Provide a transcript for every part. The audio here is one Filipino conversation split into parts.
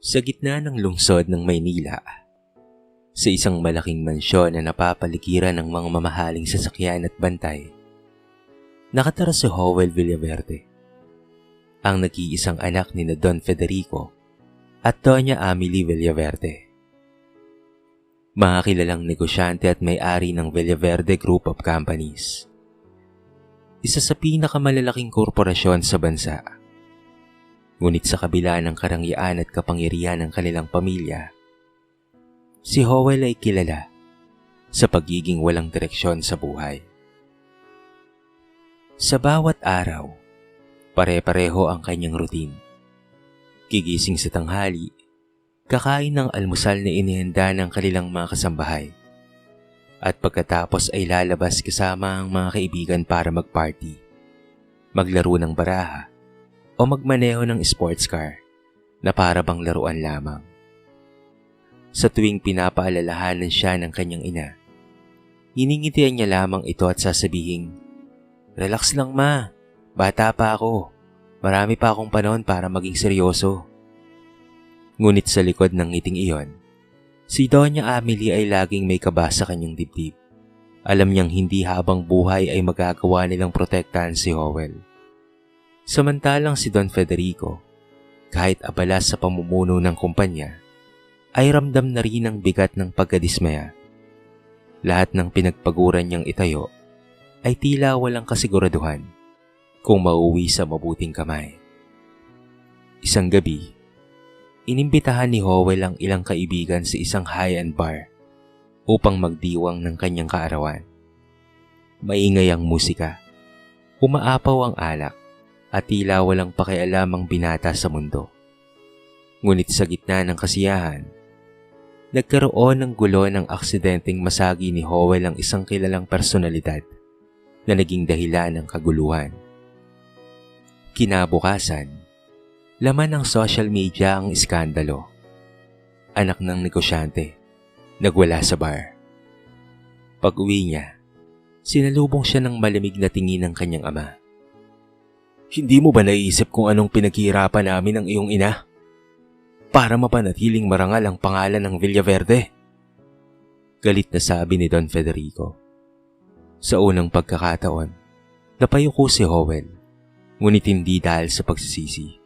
Sa gitna ng lungsod ng Maynila, sa isang malaking mansyon na napapaligiran ng mga mamahaling sasakyan at bantay, nakatira si Howell Villaverde, ang nag-iisang anak ni Don Federico at Doña Amelie Villaverde. Mga kilalang negosyante at may-ari ng Villaverde Group of Companies. Isa sa pinakamalalaking korporasyon sa bansa. Ngunit sa kabila ng karangyaan at kapangyarihan ng kanilang pamilya, si Howell ay kilala sa pagiging walang direksyon sa buhay. Sa bawat araw, pare-pareho ang kanyang routine. Gigising sa tanghali, kakain ng almusal na inihanda ng kanilang mga kasambahay, at pagkatapos ay lalabas kasama ang mga kaibigan para mag-party, maglaro ng baraha, o magmaneho ng sports car na para bang laruan lamang. Sa tuwing pinapaalalahanan siya ng kanyang ina, hiningitian niya lamang ito at sasabihing, "Relax lang ma, bata pa ako, marami pa akong panahon para maging seryoso." Ngunit sa likod ng ngiting iyon, si Doña Amelie ay laging may kaba sa kanyang dibdib. Alam niyang hindi habang buhay ay magagawa nilang protektahan si Howell. Samantalang si Don Federico, kahit abala sa pamumuno ng kumpanya, ay ramdam na rin ang bigat ng pagkadismaya. Lahat ng pinagpaguran niyang itayo ay tila walang kasiguraduhan kung mauwi sa mabuting kamay. Isang gabi, inimbitahan ni Howell ang ilang kaibigan sa isang high-end bar upang magdiwang ng kanyang kaarawan. Maingay ang musika, umaapaw ang alak, at tila walang pakialamang binata sa mundo. Ngunit sa gitna ng kasiyahan, nagkaroon ng gulo ng aksidenteng masagi ni Howell ang isang kilalang personalidad na naging dahilan ng kaguluhan. Kinabukasan, laman ng social media ang iskandalo. Anak ng negosyante, nagwala sa bar. Pag-uwi niya, sinalubong siya ng malamig na tingin ng kanyang ama. "Hindi mo ba naisip kung anong pinaghihirapan namin ng iyong ina para mapanatiling marangal ang pangalan ng Villaverde?" Galit na sabi ni Don Federico. Sa unang pagkakataon, napayuko si Howell, ngunit hindi dahil sa pagsisisi,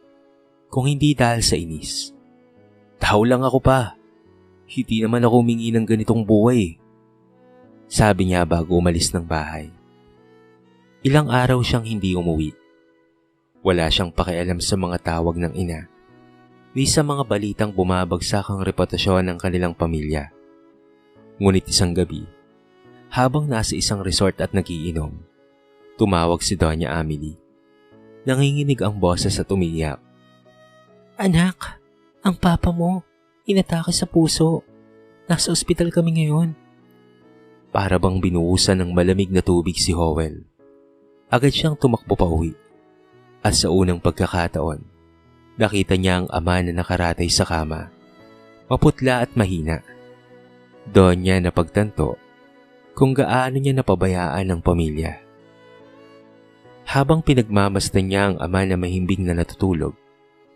kung hindi dahil sa inis. "Tao lang ako pa. Hindi naman ako humingi ng ganitong buhay," sabi niya bago umalis ng bahay. Ilang araw siyang hindi umuwi. Wala siyang pakialam sa mga tawag ng ina, ni sa mga balitang bumabagsak ang reputasyon ng kanilang pamilya. Ngunit isang gabi, habang nasa isang resort at nagiinom, tumawag si Doña Amelie. Nanginginig ang boses at umiiyak. "Anak, ang papa mo, inatake sa puso. Nasa ospital kami ngayon." Para bang binuhusan ng malamig na tubig si Howell. Agad siyang tumakbo pa uwi. At sa unang pagkakataon, nakita niya ang ama na nakaratay sa kama, maputla at mahina. Doon niya napagtanto kung gaano niya napabayaan ang pamilya. Habang pinagmamasdan niya ang ama na mahimbing na natutulog,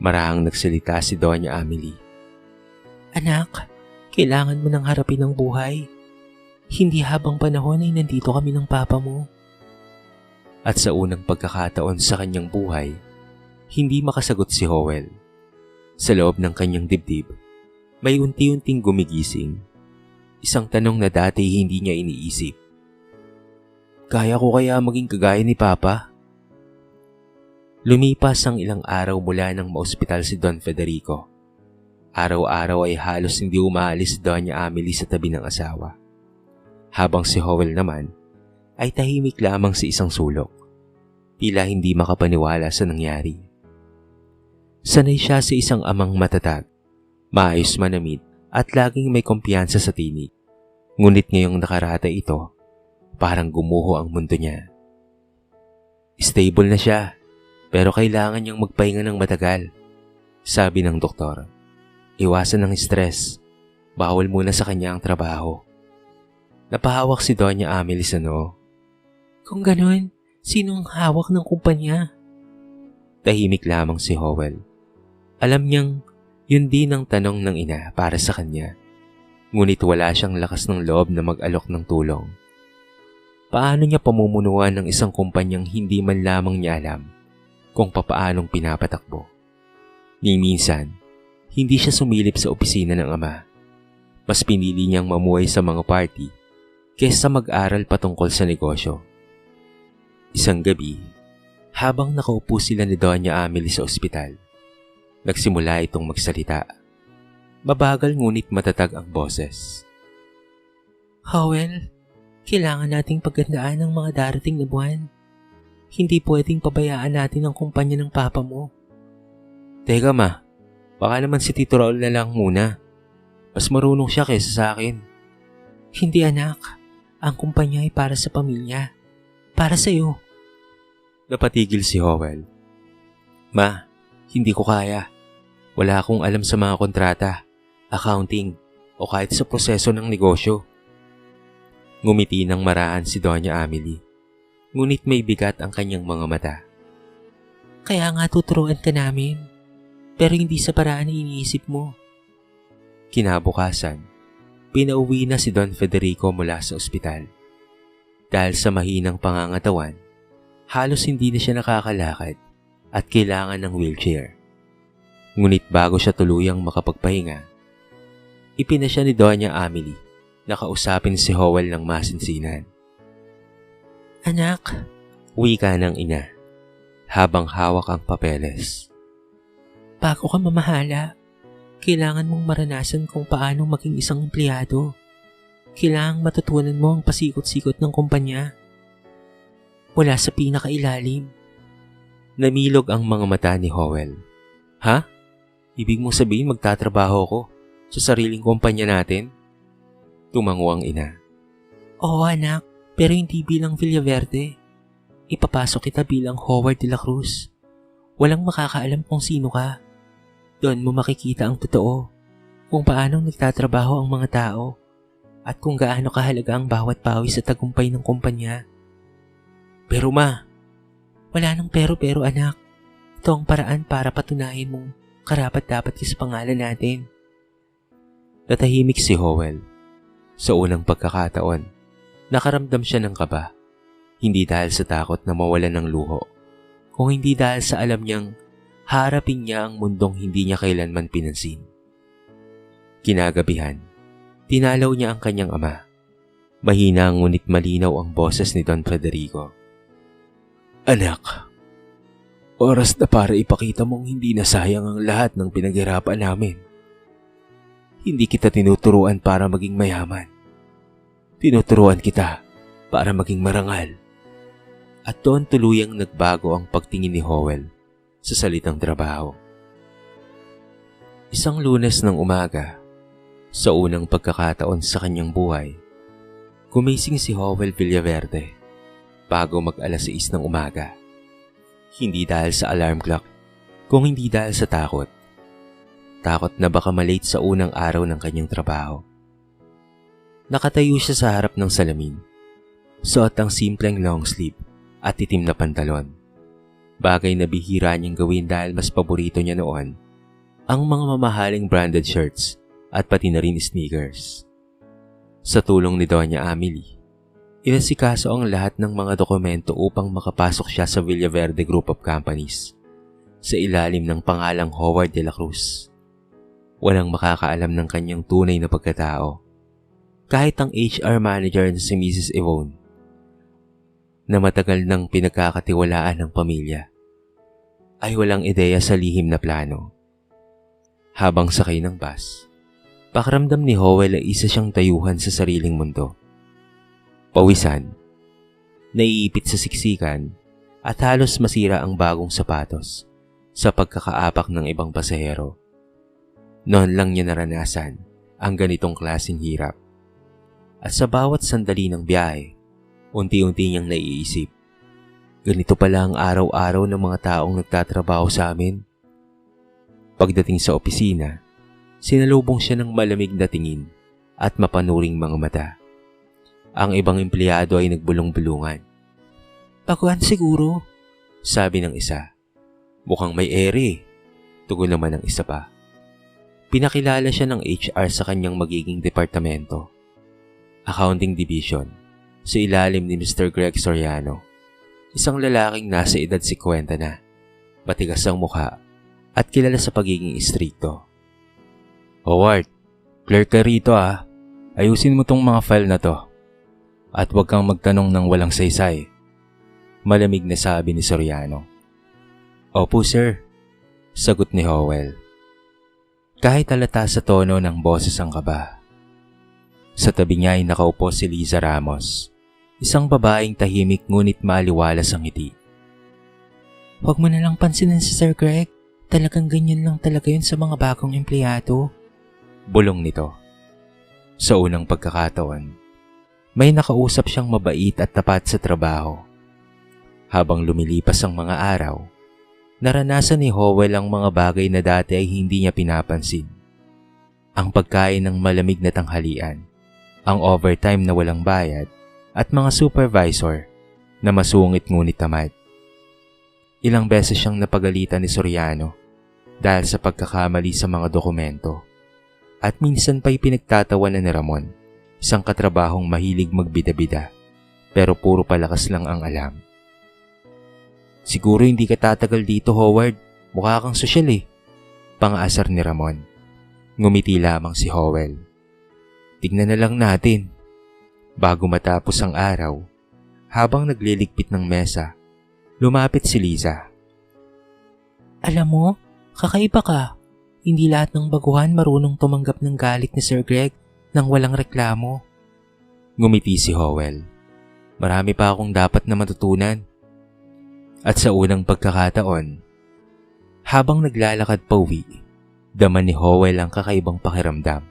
marahang nagsalita si Doña Amelie. "Anak, kailangan mo nang harapin ang buhay. Hindi habang panahon ay nandito kami ng papa mo." At sa unang pagkakataon sa kanyang buhay, hindi makasagot si Howell. Sa loob ng kanyang dibdib, may unti-unting gumigising. Isang tanong na dati hindi niya iniisip. "Kaya ko kaya maging kagaya ni Papa?" Lumipas ang ilang araw mula nang maospital si Don Federico. Araw-araw ay halos hindi umaalis si Doña Amelie sa tabi ng asawa. Habang si Howell naman ay tahimik lamang sa isang sulok, tila hindi makapaniwala sa nangyari. Sanay siya sa isang amang matatag, maayos manamit at laging may kumpiyansa sa tinig. Ngunit ngayong nakarata ito, parang gumuho ang mundo niya. Stable na siya, pero kailangan niyang magpahinga ng matagal, sabi ng doktor. Iwasan ng stress, bawal muna sa kanya ang trabaho. Napahawak si Doña Amelie sa noo. "Kung ganun, sino ang hawak ng kumpanya?" Tahimik lamang si Howell. Alam niyang Yun din ang tanong ng ina para sa kanya. Ngunit wala siyang lakas ng loob na mag-alok ng tulong. Paano niya pamumunuan ng isang kumpanyang hindi man lamang niya alam kung papaanong pinapatakbo? Ni minsan, hindi siya sumilip sa opisina ng ama. Mas pinili niyang mamuhay sa mga party kaysa mag-aral patungkol sa negosyo. Isang gabi, habang nakaupo sila ni Doña Amelie sa ospital, nagsimula itong magsalita. Mabagal ngunit matatag ang boses. Howell, kailangan nating paghandaan ang mga darating na buwan. Hindi pwedeng pabayaan natin ang kumpanya ng papa mo. Teka ma, baka naman si Tito Raul na lang muna. Mas marunong siya kaysa sa akin. Hindi anak, ang kumpanya ay para sa pamilya. Para sa'yo. Napatigil si Howell. Ma, hindi ko kaya. Wala akong alam sa mga kontrata, accounting, o kahit sa proseso ng negosyo. Ngumiti ng maraan si Doña Amelie, ngunit may bigat ang kanyang mga mata. Kaya nga tuturuan ka namin, pero hindi sa paraan na iniisip mo. Kinabukasan, pinauwi na si Don Federico mula sa ospital. Dahil sa mahinang pangangatawan, halos hindi na siya nakakalakad at kailangan ng wheelchair. Ngunit bago siya tuluyang makapagpahinga, ipinasya ni Doña Amelie na kausapin si Howell ng masinsinan. Anak, wika ng ina, habang hawak ang papeles. Bago ka mamahala, kailangan mong maranasan kung paano maging isang empleyado. Kailangang matutunan mo ang pasikot-sikot ng kumpanya. Wala sa pinakailalim. Namilog ang mga mata ni Howell. Ha? Ibig mong sabihin magtatrabaho ko sa sariling kumpanya natin? Tumango ang ina. Oo anak, pero hindi bilang Villaverde. Ipapasok kita bilang Howard de la Cruz. Walang makakaalam kung sino ka. Doon mo makikita ang totoo, kung paano nagtatrabaho ang mga tao, at kung gaano kahalaga ang bawat pawis sa tagumpay ng kumpanya. Pero ma, wala nang pero anak. Ito ang paraan para patunayan mong karapat-dapat ka sa pangalan natin. Natahimik si Howell. Sa unang pagkakataon, nakaramdam siya ng kaba. Hindi dahil sa takot na mawalan ng luho, kung hindi dahil sa alam niyang harapin niya ang mundong hindi niya kailanman pinansin. Kinagabihan, tinalaw niya ang kanyang ama. Mahina ngunit malinaw ang boses ni Don Federico. Anak, oras na para ipakita mong hindi na sayang ang lahat ng pinaghirapan namin. Hindi kita tinuturuan para maging mayaman. Tinuturuan kita para maging marangal. At doon tuluyang nagbago ang pagtingin ni Howell sa salitang trabaho. Isang Lunes ng umaga, sa unang pagkakataon sa kanyang buhay, gumising si Howell Villaverde bago mag-alas 6 ng umaga. Hindi dahil sa alarm clock, kung hindi dahil sa takot. Takot na baka malate sa unang araw ng kanyang trabaho. Nakatayo siya sa harap ng salamin. Suot ang simpleng long sleeve at itim na pantalon. Bagay na bihira niyang gawin dahil mas paborito niya noon ang mga mamahaling branded shirts at pati na rin sneakers. Sa tulong ni Doña Amelie, inasikaso ang lahat ng mga dokumento upang makapasok siya sa Villaverde Group of Companies sa ilalim ng pangalang Howard de la Cruz. Walang makakaalam ng kanyang tunay na pagkatao. Kahit ang HR manager na si Mrs. Yvonne, na matagal nang pinagkakatiwalaan ng pamilya, ay walang ideya sa lihim na plano. Habang sakay ng bus, pakiramdam ni Howell ay isa siyang tayuhan sa sariling mundo. Pawisan, naiipit sa siksikan at halos masira ang bagong sapatos sa pagkakaapak ng ibang pasahero. Noon lang niya naranasan ang ganitong klaseng hirap. At sa bawat sandali ng biyahe, unti-unti niyang naiisip, ganito pala ang araw-araw ng mga taong nagtatrabaho sa amin. Pagdating sa opisina, sinalubong siya ng malamig na tingin at mapanuring mga mata. Ang ibang empleyado ay nagbulong-bulungan. Baguhan siguro, sabi ng isa. Mukhang may ere, tugon naman ng isa pa. Pinakilala siya ng HR sa kanyang magiging departamento, Accounting Division, sa ilalim ni Mr. Greg Soriano, isang lalaking nasa edad 50 na, matigas ang mukha at kilala sa pagiging istrikto. Howard, clerk ka rito ah. Ayusin mo tong mga file na to. At huwag kang magtanong ng walang saysay. Malamig na sabi ni Soriano. Opo sir, sagot ni Howell. Kahit halata sa tono ng boses ang kaba. Sa tabi niya ay nakaupo si Liza Ramos, isang babaeng tahimik ngunit maaliwalas ang ngiti. Huwag mo na lang pansinin si Sir Greg. Talagang ganyan lang talaga yun sa mga bagong empleyado. Bulong nito. Sa unang pagkakataon, may nakausap siyang mabait at tapat sa trabaho. Habang lumilipas ang mga araw, naranasan ni Howell ang mga bagay na dati ay hindi niya pinapansin. Ang pagkain ng malamig na tanghalian, ang overtime na walang bayad, at mga supervisor na masungit ngunit tamad. Ilang beses siyang napagalitan ni Soriano dahil sa pagkakamali sa mga dokumento. At minsan pa'y pinagtatawanan ni Ramon, isang katrabahong mahilig magbida-bida, pero puro palakas lang ang alam. Siguro hindi ka tatagal dito, Howard. Mukha kang sosyal eh. Pang-asar ni Ramon. Ngumiti lamang si Howell. Tignan na lang natin. Bago matapos ang araw, habang nagliligpit ng mesa, lumapit si Liza. Alam mo, kakaiba ka. Hindi lahat ng baguhan marunong tumanggap ng galit ni Sir Greg nang walang reklamo. Ngumiti si Howell. Marami pa akong dapat na matutunan. At sa unang pagkakataon, habang naglalakad pauwi, dama ni Howell ang kakaibang pakiramdam.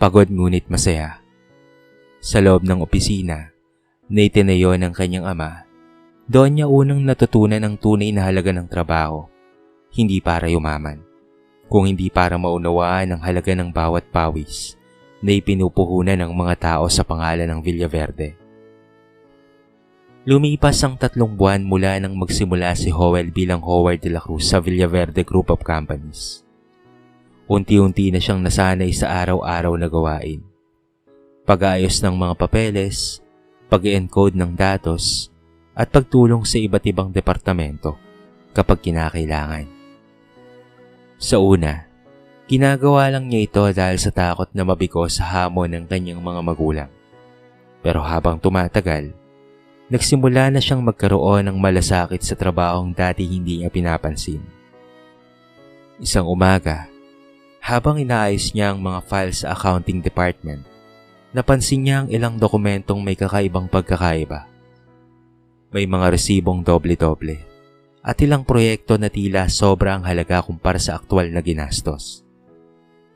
Pagod ngunit masaya. Sa loob ng opisina, na itinayo ng kanyang ama, doon niya unang natutunan ang tunay na halaga ng trabaho, hindi para yumaman, kung hindi para maunawaan ang halaga ng bawat pawis na ipinupuhunan ng mga tao sa pangalan ng Villaverde. Lumipas ang 3 buwan mula nang magsimula si Howell bilang Howard de la Cruz sa Villaverde Group of Companies. Unti-unti na siyang nasanay sa araw-araw na gawain. Pag-aayos ng mga papeles, pag-encode ng datos, at pagtulong sa iba't ibang departamento kapag kinakailangan. Sa una, ginagawa lang niya ito dahil sa takot na mabigo sa hamon ng kanyang mga magulang. Pero habang tumatagal, nagsimula na siyang magkaroon ng malasakit sa trabahong dati hindi niya pinapansin. Isang umaga, habang inaayos niya ang mga files sa accounting department, napansin niya ang ilang dokumentong may kakaibang pagkakaiba. May mga resibong doble-doble at ilang proyekto na tila sobra ang halaga kumpara sa aktwal na ginastos.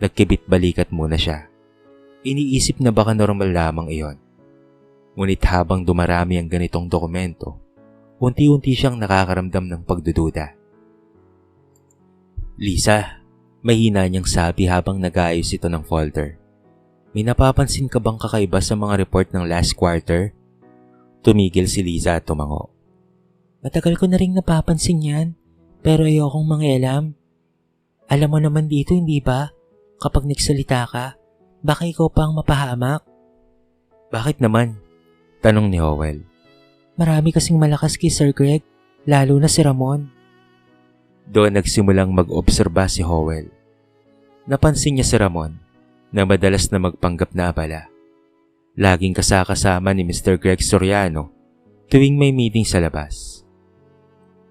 Nagkibit-balikat muna siya. Iniisip na baka normal lamang iyon. Ngunit habang dumarami ang ganitong dokumento, unti-unti siyang nakakaramdam ng pagdududa. Lisa, mahina niyang sabi habang nag-aayos ito ng folder. May napapansin ka bang kakaiba sa mga report ng last quarter? Tumigil si Liza at tumango. Matagal ko na rin napapansin yan, pero ayokong mangialam. Alam mo naman dito, hindi ba? Kapag nagsalita ka, baka ikaw pa ang mapahamak. Bakit naman? Tanong ni Howell. Marami kasing malakas kay Sir Greg, lalo na si Ramon. Doon nagsimulang mag-obserba si Howell. Napansin niya si Ramon na madalas na magpanggap na abala. Laging kasama ni Mr. Greg Soriano tuwing may meeting sa labas.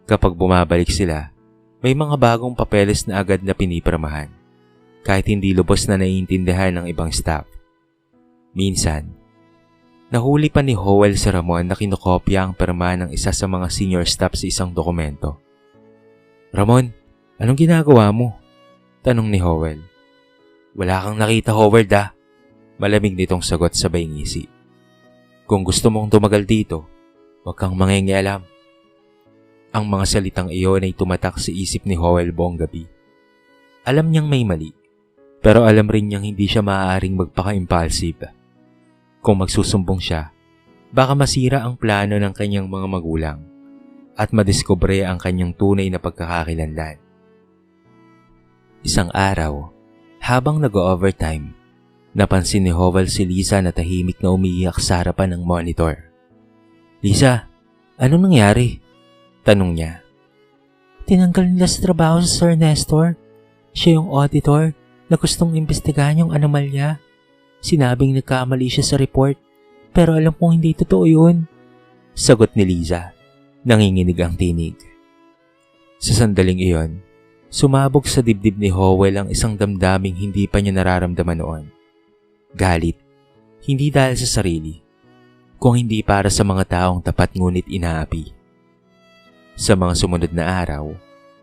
Kapag bumabalik sila, may mga bagong papeles na agad na pinipirmahan, kahit hindi lubos na naiintindihan ng ibang staff. Minsan, nahuli pa ni Howell si Ramon na kinokopya ang pirma ng isa sa mga senior staff sa isang dokumento. Ramon, anong ginagawa mo? Tanong ni Howell. Wala kang nakita, Howard ah. Malamig nitong sagot sabay ngisi. Kung gusto mong tumagal dito, huwag kang mangingialam. Ang mga salitang iyon ay tumatak sa isip ni Howell buong gabi. Alam niyang may mali, pero alam rin niyang hindi siya maaaring magpaka-impulsive. Kung magsusumbong siya, baka masira ang plano ng kanyang mga magulang at madiskubre ang kanyang tunay na pagkakakilanlan. Isang araw, Habang nag-overtime, napansin ni Howell si Lisa na tahimik na umiiyak sa harapan ng monitor. "Lisa, anong nangyari?" tanong niya. Tinanggal nila sa trabaho si Sir Nestor. Siya yung auditor na gustong imbestigahan yung anomalya. Sinabing nagkamali siya sa report, pero alam kong hindi totoo yun. Sagot ni Liza, nanginginig ang tinig. Sa sandaling iyon, sumabog sa dibdib ni Howell ang isang damdaming hindi pa niya nararamdaman noon. Galit, hindi dahil sa sarili, kung hindi para sa mga taong tapat ngunit inaapi. Sa mga sumunod na araw,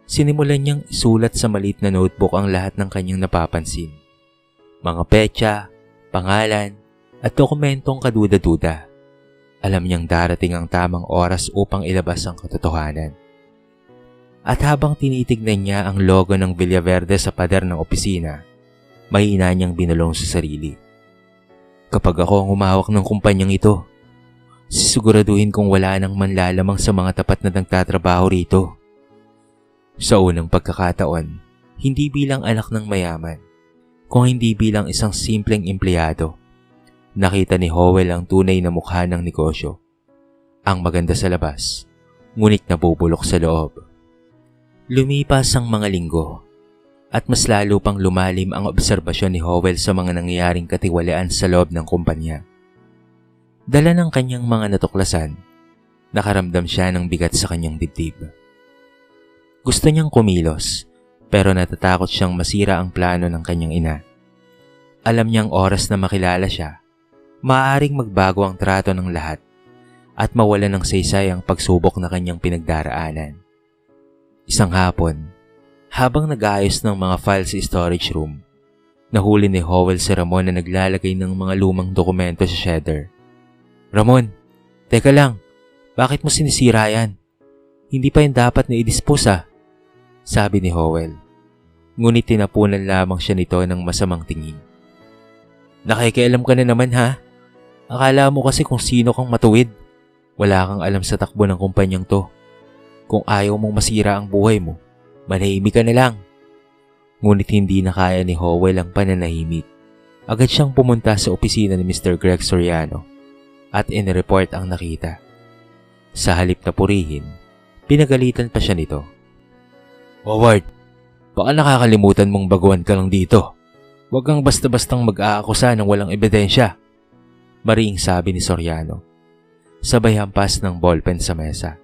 sinimulan niyang isulat sa maliit na notebook ang lahat ng kanyang napapansin. Mga petsa, pangalan, at dokumentong kaduda-duda. Alam niyang darating ang tamang oras upang ilabas ang katotohanan. At habang tinitignan niya ang logo ng Villaverde sa pader ng opisina, mahina niyang binulong sa sarili. Kapag ako ang humawak ng kumpanyang ito, sisiguraduhin kong wala nang manlalamang sa mga tapat na nagtatrabaho rito. Sa unang pagkakataon, hindi bilang anak ng mayaman, kung hindi bilang isang simpleng empleyado, nakita ni Howell ang tunay na mukha ng negosyo. Ang maganda sa labas, ngunit nabubulok sa loob. Lumipas ang mga linggo, at mas lalo pang lumalim ang obserbasyon ni Howell sa mga nangyayaring katiwalaan sa loob ng kumpanya. Dala ng kanyang mga natuklasan, nakaramdam siya ng bigat sa kanyang dibdib. Gusto niyang kumilos, pero natatakot siyang masira ang plano ng kanyang ina. Alam niyang oras na makilala siya, maaaring magbago ang trato ng lahat at mawalan ng saysay ang pagsubok na kanyang pinagdaraanan. Isang hapon, habang nag-aayos ng mga files sa storage room, nahuli ni Howell si Ramon na naglalagay ng mga lumang dokumento sa shredder. "Ramon, teka lang, bakit mo sinisira yan? Hindi pa yan dapat na i-dispose ah," sabi ni Howell. Ngunit tinapunan lamang siya nito ng masamang tingin. "Nakikialam ka na naman ha? Akala mo kasi kung sino kang matuwid. Wala kang alam sa takbo ng kumpanyang to. Kung ayaw mong masira ang buhay mo, manahimik ka na lang." Ngunit hindi na kaya ni Howell ang pananahimik. Agad siyang pumunta sa opisina ni Mr. Greg Soriano at inireport ang nakita. Sa halip na purihin, pinagalitan pa siya nito. "Howard, baka nakakalimutan mong baguhan ka lang dito. Huwag kang basta-bastang mag-aakusa ng walang ebidensya," maring sabi ni Soriano, sabay hampas ng ballpen sa mesa.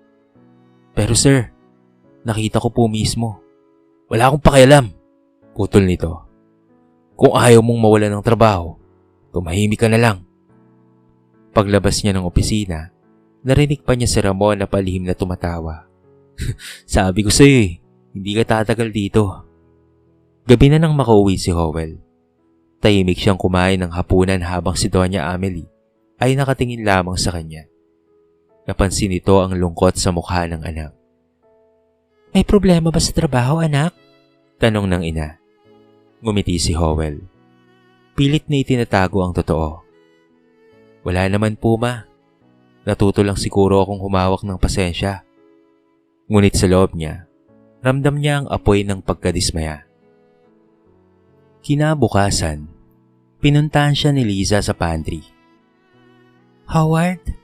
"Pero sir, nakita ko po mismo." "Wala akong pakialam," putol nito. "Kung ayaw mong mawalan ng trabaho, tumahimik ka na lang." Paglabas niya ng opisina, narinig pa niya si Ramon na palihim na tumatawa. "Sabi ko sa'yo eh, hindi ka tatagal dito." Gabi na nang makauwi si Howell. Tahimik siyang kumain ng hapunan habang si Doña Amelie ay nakatingin lamang sa kanya. Napansin nito ang lungkot sa mukha ng anak. May problema ba sa trabaho, anak? Tanong ng ina. Ngumiti si Howell. Pilit na itinatago ang totoo. "Wala naman po, ma. Natuto lang siguro akong humawak ng pasensya." Ngunit sa loob niya, ramdam niya ang apoy ng pagkadismaya. Kinabukasan, pinuntahan siya ni Liza sa pantry. Howard,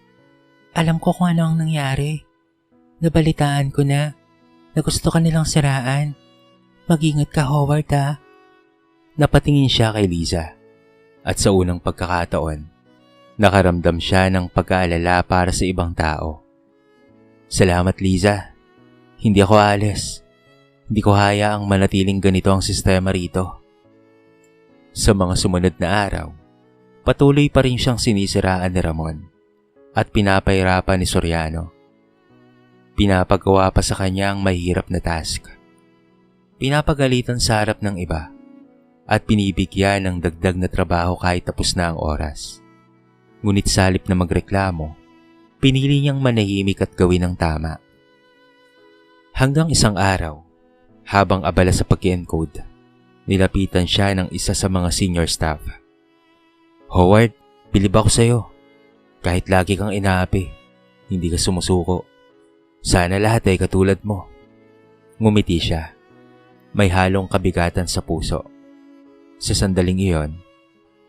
alam ko kung ano ang nangyari. Nabalitaan ko na gusto ka nilang siraan. Mag-ingat ka, Howard, ha? Napatingin siya kay Liza at sa unang pagkakataon, nakaramdam siya ng pag-aalala para sa ibang tao. "Salamat, Liza. Hindi ako alis. Hindi ko hayaang manatiling ganito ang sistema rito." Sa mga sumunod na araw, patuloy pa rin siyang sinisiraan ni Ramon at pinapahirapan ni Soriano. Pinapagawa pa sa kanya ang mahirap na task. Pinapagalitan sa harap ng iba at pinibigyan ng dagdag na trabaho kahit tapos na ang oras. Ngunit sa halip na magreklamo, pinili niyang manahimik at gawin ang tama. Hanggang isang araw, habang abala sa pag-encode, nilapitan siya ng isa sa mga senior staff. "Howard, bilib ako sa'yo. Kahit lagi kang inaapi, hindi ka sumusuko. Sana lahat ay katulad mo." Ngumiti siya. May halong kabigatan sa puso. Sa sandaling iyon,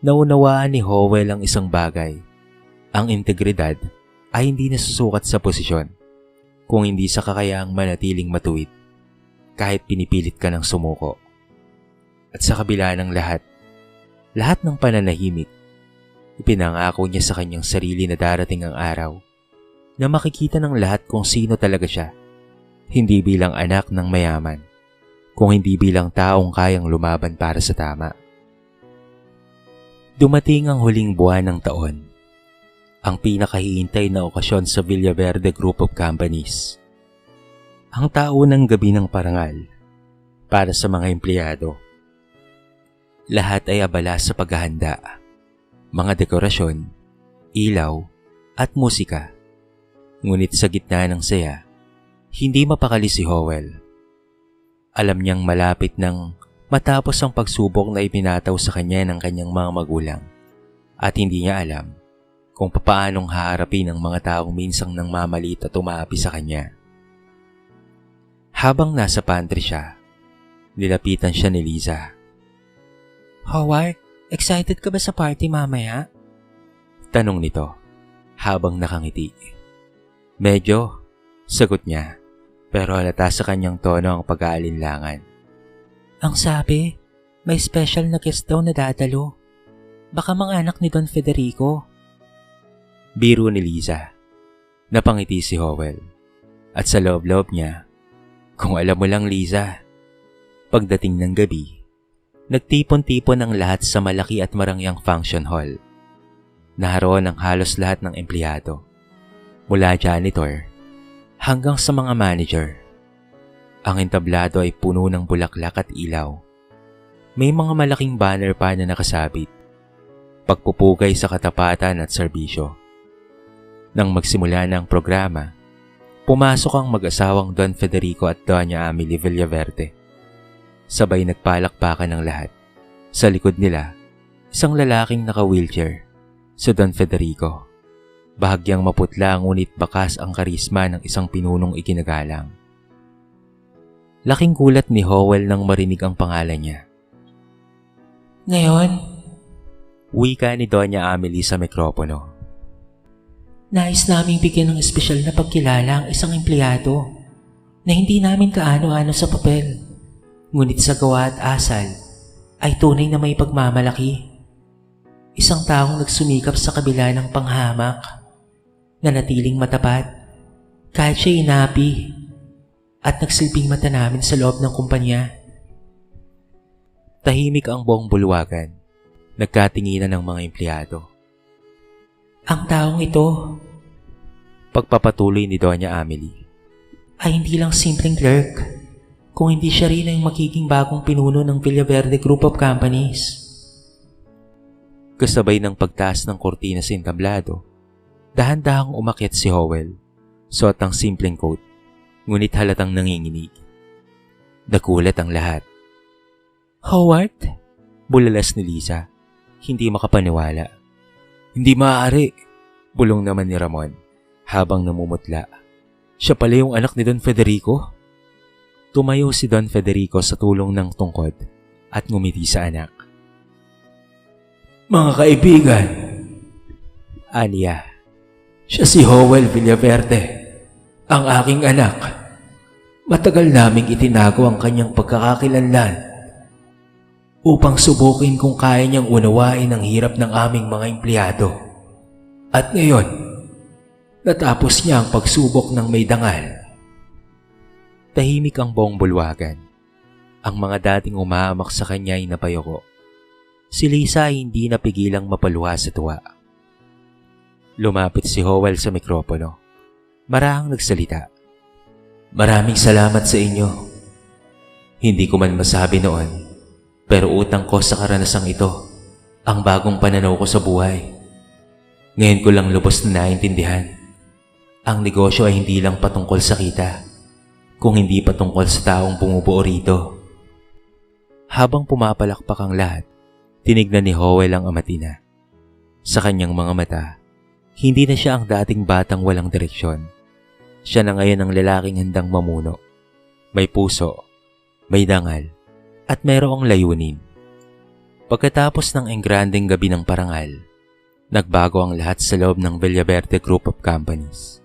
naunawaan ni Howell ang isang bagay. Ang integridad ay hindi nasusukat sa posisyon, kung hindi sa kakayaang manatiling matuwid kahit pinipilit ka ng sumuko. At sa kabila ng lahat ng pananahimik, ipinangako niya sa kanyang sarili na darating ang araw na makikita ng lahat kung sino talaga siya, hindi bilang anak ng mayaman, kung hindi bilang taong kayang lumaban para sa tama. Dumating ang huling buwan ng taon, ang pinakahihintay na okasyon sa Villaverde Group of Companies. Ang taunang gabi ng parangal para sa mga empleyado. Lahat ay abala sa paghahanda, mga dekorasyon, ilaw, at musika. Ngunit sa gitna ng saya, hindi mapakali si Howell. Alam niyang malapit nang matapos ang pagsubok na ipinataw sa kanya ng kanyang mga magulang, at hindi niya alam kung papaanong haharapin ang mga taong minsang nang mamalit at umaapi sa kanya. Habang nasa pantry siya, nilapitan siya ni Liza. Howard, excited ka ba sa party mamaya? Tanong nito habang nakangiti. Medyo, sagot niya, pero halata sa kanyang tono ang pag-aalinlangan. Ang sabi, may special na guest daw na dadalo. Baka mga anak ni Don Federico. Biro ni Liza. Napangiti si Howell. At sa loob-loob niya, kung alam mo lang Liza, pagdating ng gabi, nagtipon-tipon ang lahat sa malaki at marangyang function hall. Naroon ang halos lahat ng empleyado, mula janitor hanggang sa mga manager. Ang entablado ay puno ng bulaklak at ilaw. May mga malaking banner pa na nakasabit, pagpupugay sa katapatan at serbisyo. Nang magsimula na ang programa, pumasok ang mag-asawang Don Federico at Doña Amelie Villaverde. Sabay nagpalakpakan ng lahat. Sa likod nila, isang lalaking naka-wheelchair, si Don Federico. Bahagyang maputla ngunit bakas ang karisma ng isang pinunong iginagalang. Laking gulat ni Howell nang marinig ang pangalan niya. Ngayon, wika ni Doña Amelie sa mikropono. nais naming bigyan ng espesyal na pagkilala ang isang empleyado na hindi namin kaano-ano sa papel, ngunit sa gawa at asal ay tunay na may pagmamalaki. Isang taong nagsumikap sa kabila ng panghamak, nanatiling matapat kahit siya inapi, at nagsilbing mata namin sa loob ng kumpanya. Tahimik ang buong bulwagan. Nagkatinginan ng mga empleyado. Ang taong ito Pagpapatuloy ni Doña Amelie, ay hindi lang simpleng clerk, kung hindi siya rin ang magiging bagong pinuno ng Villaverde Group of Companies. kasabay ng pagtaas ng kortina sa entablado, dahan-dahang umakyat si Howell, suot ang simpleng coat, ngunit halatang nanginginig. Nagulat ang lahat. Howard? Bulalas ni Liza, hindi makapaniwala. Hindi maaari, bulong naman ni Ramon habang namumutla. Siya pala yung anak ni Don Federico? Tumayo si Don Federico sa tulong ng tungkod at ngumiti sa anak. Mga kaibigan, Aniya, siya si Howell Villaverde, ang aking anak. Matagal naming itinago ang kanyang pagkakakilanlan upang subukin kung kaya niyang unawain ang hirap ng aming mga empleyado. At ngayon, natapos niya ang pagsubok ng may dangal. tahimik ang buong bulwagan. Ang mga dating umaamak sa kanya ay napayoko. Si Lisa ay hindi napigilang mapaluha sa tuwa. Lumapit si Howell sa mikropono. Marahang nagsalita. Maraming salamat sa inyo. Hindi ko man masabi noon, pero utang ko sa karanasang ito ang bagong pananaw ko sa buhay. Ngayon ko lang lubos na naintindihan. Ang negosyo ay hindi lang patungkol sa kita, kung hindi patungkol sa taong bumubuo rito. Habang pumapalakpak ang lahat, tinignan ni Howell ang amatina. Sa kanyang mga mata, hindi na siya ang dating batang walang direksyon. Siya na ngayon ang lalaking handang mamuno. May puso, may dangal, at mayroong layunin. Pagkatapos ng engrandeng gabi ng parangal, nagbago ang lahat sa loob ng Villaverde Group of Companies.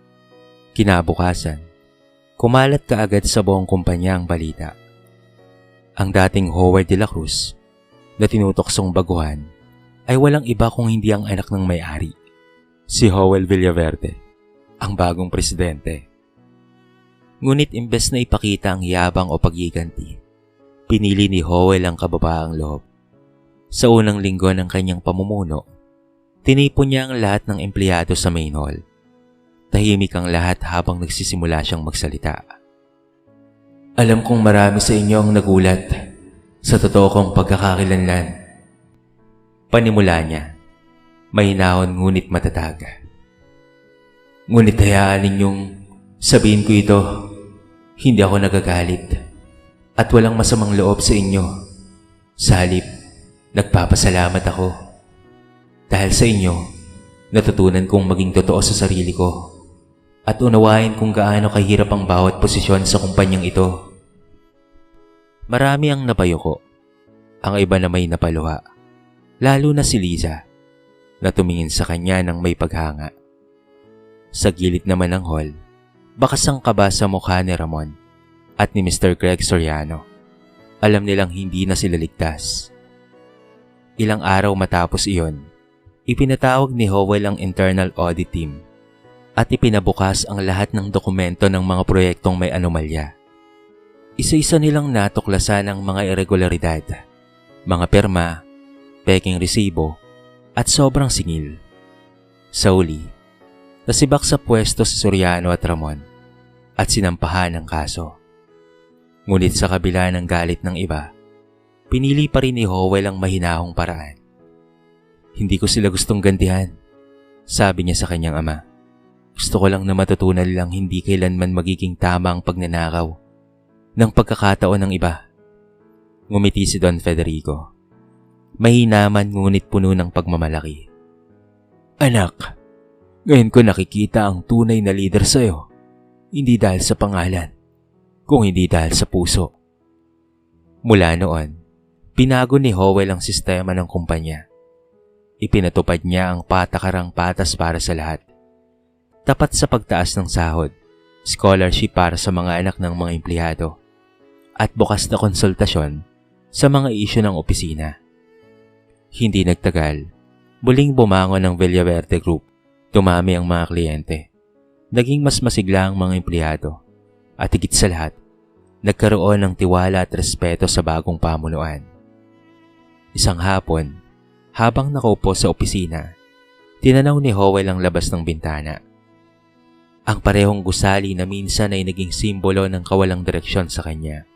Kinabukasan, kumalat kaagad sa buong kumpanya ang balita. Ang dating Howard de la Cruz na tinutoksong baguhan ay walang iba kung hindi ang anak ng may-ari, si Howell Villaverde, ang bagong presidente. Ngunit imbes na ipakita ang yabang o paggiganti, pinili ni Howell ang kababaang loob. Sa unang linggo ng kanyang pamumuno, tinipon niya ang lahat ng empleyado sa main hall. Tahimik ang lahat habang nagsisimula siyang magsalita. Alam kong marami sa inyo ang nagulat sa totoo kong pagkakakilanlan. Panimula niya, mahinahon ngunit matatag. Ngunit hayaan ninyong sabihin ko ito, hindi ako nagagalit at walang masamang loob sa inyo. Sa halip, nagpapasalamat ako. Dahil sa inyo, natutunan kong maging totoo sa sarili ko at unawain kung gaano kahirap ang bawat posisyon sa kumpanyang ito. Marami ang napayuko, ang iba na may napaluha, lalo na si Liza, na tumingin sa kanya ng may paghanga. Sa gilid naman ng hall, bakas ang kaba sa mukha ni Ramon at ni Mr. Greg Soriano. Alam nilang hindi na sila ligtas. Ilang araw matapos iyon, ipinatawag ni Howell ang internal audit team at ipinabukas ang lahat ng dokumento ng mga proyektong may anomalya. Isa-isa nilang natuklasan ang mga irregularidad, mga perma, peking resibo, at sobrang singil. Sa uli, nasibak sa pwesto si Soriano at Ramon at sinampahan ang kaso. Ngunit sa kabila ng galit ng iba, pinili pa rin ni Howell ang mahinahong paraan. Hindi ko sila gustong gantihan, sabi niya sa kanyang ama. Gusto ko lang na matutunan lang hindi kailanman magiging tama ang pagnanakaw ng pagkakataon ng iba. Ngumiti si Don Federico. Mahina man ngunit puno ng pagmamalaki. Anak, ngayon ko nakikita ang tunay na leader sa'yo. Hindi dahil sa pangalan, kung hindi dahil sa puso. Mula noon, pinago ni Howell ang sistema ng kumpanya. Ipinatupad niya ang patakarang patas para sa lahat. Tapat sa pagtaas ng sahod, scholarship para sa mga anak ng mga empleyado, at bukas na konsultasyon sa mga isyu ng opisina. Hindi nagtagal, muling bumangon ang Villaverde Group. Tumami ang mga kliyente. Naging mas masigla ang mga empleyado. At higit sa lahat, nagkaroon ng tiwala at respeto sa bagong pamunuan. Isang hapon, habang nakaupo sa opisina, tinanaw ni Howell ang labas ng bintana. Ang parehong gusali na minsan ay naging simbolo ng kawalang direksyon sa kanya.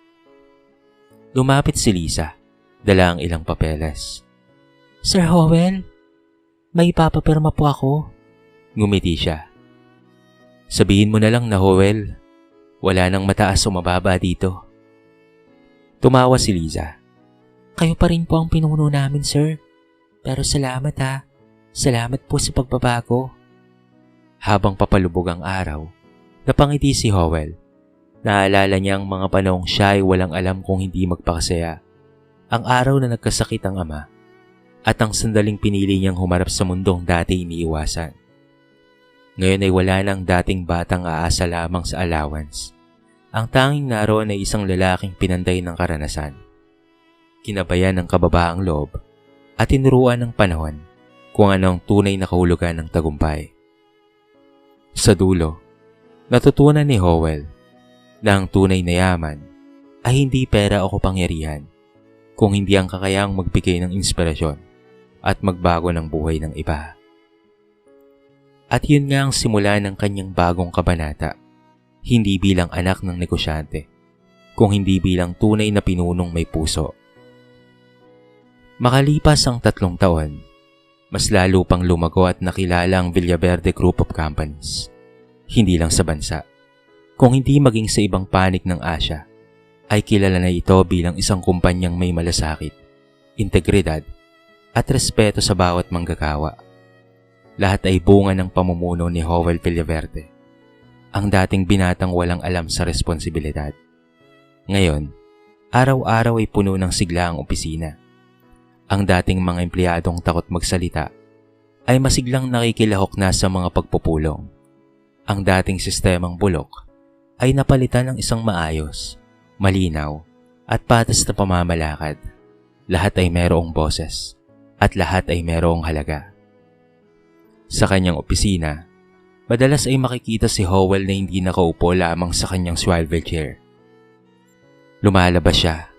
Lumapit si Liza, dala ang ilang papeles. Sir Howell, may ipapapirma po ako. Ngumiti siya. Sabihin mo na lang na Howell, wala nang mataas o mababa dito. Tumawa si Liza. Kayo pa rin po ang pinuno namin, sir. Pero salamat ha. Salamat po sa pagbabago. Habang papalubog ang araw, napangiti si Howell. Naalala niya ang mga panahong siya ay walang alam kung hindi magpakasaya. Ang araw na nagkasakit ang ama at ang sandaling pinili niyang humarap sa mundong dati iniiwasan. Ngayon ay wala nang dating batang aasa lamang sa allowance. Ang tanging naroon ay isang lalaking pinanday ng karanasan. Kinabayan ng kababaang loob at tinuruan ng panahon kung ano ang tunay na kahulugan ng tagumpay. Sa dulo, natutunan ni Howell na ang tunay na yaman ay hindi pera o kapangyarihan, kung hindi ang kakayahang magbigay ng inspirasyon at magbago ng buhay ng iba. At yun nga ang simula ng kanyang bagong kabanata, hindi bilang anak ng negosyante, kung hindi bilang tunay na pinunong may puso. Makalipas ang 3 taon, mas lalo pang lumago at nakilala ang Villaverde Group of Companies. Hindi lang sa bansa, kung hindi maging sa ibang panig ng Asia, ay kilala na ito bilang isang kumpanyang may malasakit, integridad, at respeto sa bawat manggagawa. Lahat ay bunga ng pamumuno ni Howell Villaverde, ang dating binatang walang alam sa responsibilidad. Ngayon, araw-araw ay puno ng sigla ang opisina. Ang dating mga empleyadong takot magsalita ay masiglang nakikilahok na sa mga pagpupulong. Ang dating sistemang bulok ay napalitan ng isang maayos, malinaw at patas na pamamalakad. Lahat ay mayroong boses at lahat ay mayroong halaga. Sa kanyang opisina, madalas ay makikita si Howell na hindi nakaupo lamang sa kanyang swivel chair. Lumalabas siya,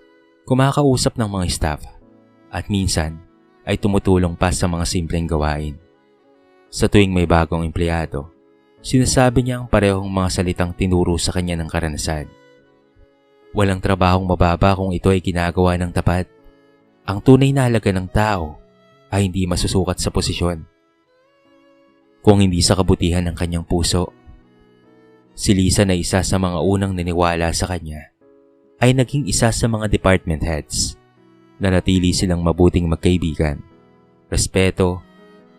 kumakausap ng mga staff at minsan ay tumutulong pa sa mga simpleng gawain. Sa tuwing may bagong empleyado, sinasabi niya ang parehong mga salitang tinuro sa kanya ng karanasan. Walang trabahong mababa kung ito ay ginagawa ng tapat. Ang tunay na halaga ng tao ay hindi masusukat sa posisyon, kung hindi sa kabutihan ng kanyang puso. Si Lisa na isa sa mga unang naniwala sa kanya ay naging isa sa mga department heads. Nanatili silang mabuting magkaibigan. Respeto,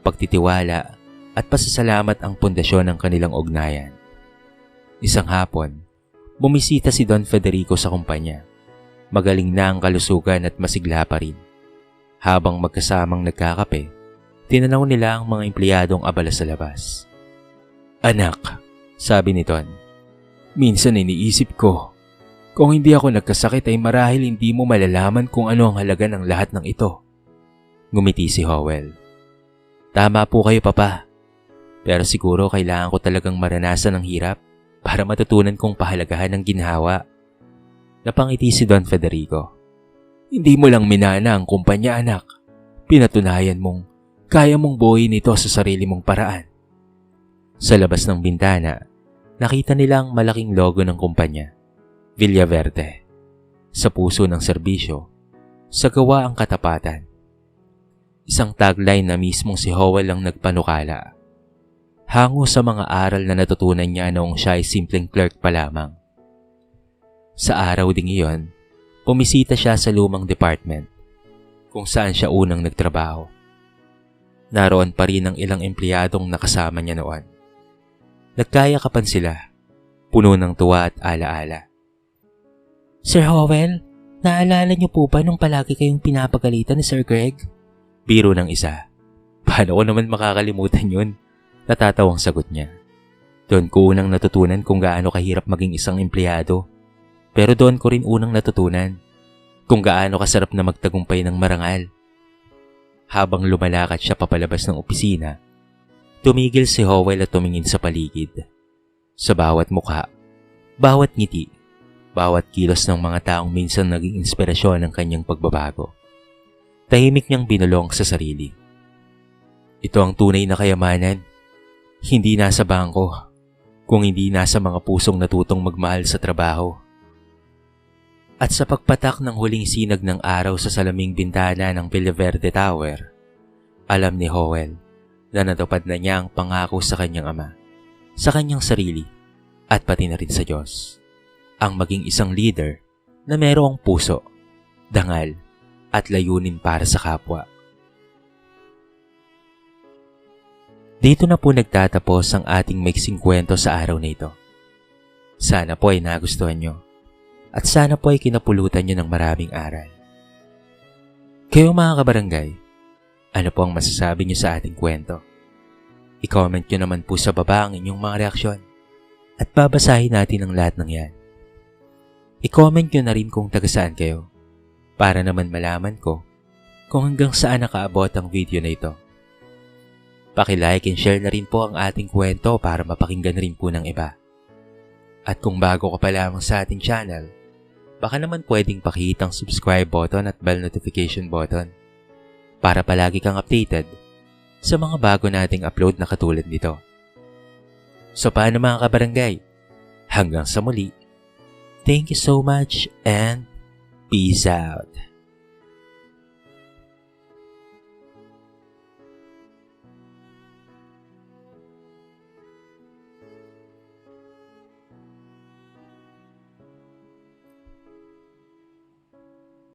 pagtitiwala at pasasalamat ang pundasyon ng kanilang ugnayan. Isang hapon, bumisita si Don Federico sa kumpanya. Magaling na ang kalusugan at masigla pa rin. Habang magkasamang nagkakape, tinanaw nila ang mga empleyadong abala sa labas. "Anak," sabi ni Don, "minsan iniisip ko, kung hindi ako nagkasakit ay marahil hindi mo malalaman kung ano ang halaga ng lahat ng ito." Ngumiti si Howell. "Tama po kayo, Papa. Pero siguro kailangan ko talagang maranasan ng hirap para matutunan kong pahalagahan ng ginhawa." Napangiti si Don Federico. "Hindi mo lang minana ang kumpanya, anak. Pinatunayan mong kaya mong buuin ito sa sarili mong paraan." Sa labas ng bintana, nakita nila ang malaking logo ng kumpanya, Villaverde. Sa puso ng serbisyo, sa gawa ang katapatan. Isang tagline na mismong si Howell ang nagpanukala. Hango sa mga aral na natutunan niya noong siya ay simpleng clerk pa lamang. Sa araw ding iyon, pumisita siya sa lumang department, kung saan siya unang nagtrabaho. Naroon pa rin ang ilang empleyadong nakasama niya noon. Nagkayakapan sila, puno ng tuwa at alaala. Sir Howell, naalala niyo po ba nung palagi kayong pinapagalitan ni Sir Greg? Biro ng isa. Paano ko naman makakalimutan yun? Natatawang sagot niya. Doon ko unang natutunan kung gaano kahirap maging isang empleyado. Pero doon ko rin unang natutunan kung gaano kasarap na magtagumpay ng marangal. Habang lumalakad siya papalabas ng opisina, tumigil si Howell at tumingin sa paligid. Sa bawat mukha, bawat ngiti, bawat kilos ng mga taong minsan naging inspirasyon ng kanyang pagbabago. Tahimik niyang binulong sa sarili. Ito ang tunay na kayamanan. Hindi nasa bangko, kung hindi nasa mga pusong natutong magmahal sa trabaho. At sa pagpatak ng huling sinag ng araw sa salaming bintana ng Villaverde Tower, alam ni Howell na natupad na niya ang pangako sa kanyang ama, sa kanyang sarili, at pati na rin sa Diyos. Ang maging isang leader na mayroong puso, dangal, at layunin para sa kapwa. Dito na po nagtatapos ang ating maiksing kwento sa araw na ito. Sana po ay nagustuhan nyo. At sana po ay kinapulutan nyo ng maraming aral. Kayo mga kabarangay, ano po ang masasabi nyo sa ating kwento? I-comment nyo naman po sa baba ang inyong mga reaksyon at babasahin natin ang lahat ng yan. I-comment nyo na rin kung taga saan kayo para naman malaman ko kung hanggang saan nakaabot ang video na ito. Paki-like and share na rin po ang ating kwento para mapakinggan rin po ng iba. At kung bago ka pa lamang sa ating channel, baka naman pwedeng pakihit ang subscribe button at bell notification button para palagi kang updated sa mga bago nating upload na katulad nito. So paano mga kabarangay? Hanggang sa muli. Thank you so much and peace out.